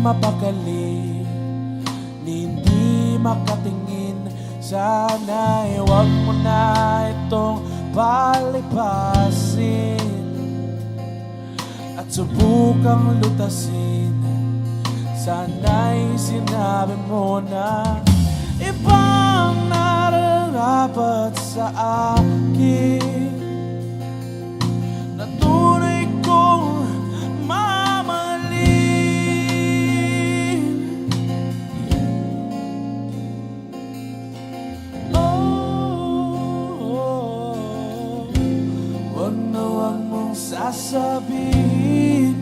mapakali, hindi makatingin. Sana'y huwag mo na itong palipasin at subukang lutasin. Sana'y sinabi mo na ibang nararapat sa akin, na tunay kong mamahalin. Oh, wag na wag mong sasabihin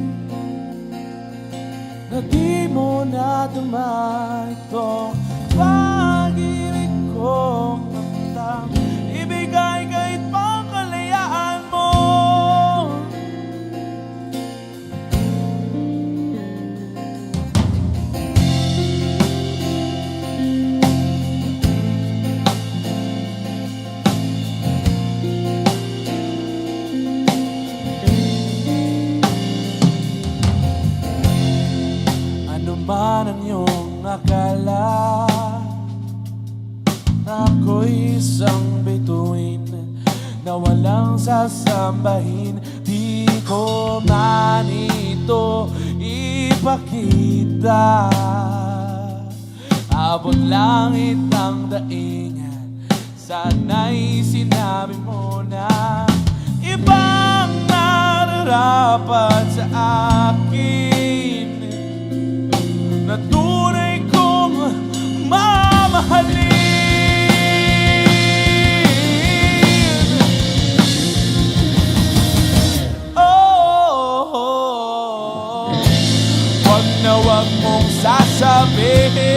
na di mo nadama itong pag-ibig kong namtang. Ibigay kahit pang kalayaan mo. Ano man ang iyong akala, ako'y isang bituin na walang sasambahin. Di ko man ito ipakita, abot langit ang daing. Sana'y sinabi mo na ibang nararapat sa akin, na tunay kong mamahalin. Wag na wag mong sasabihin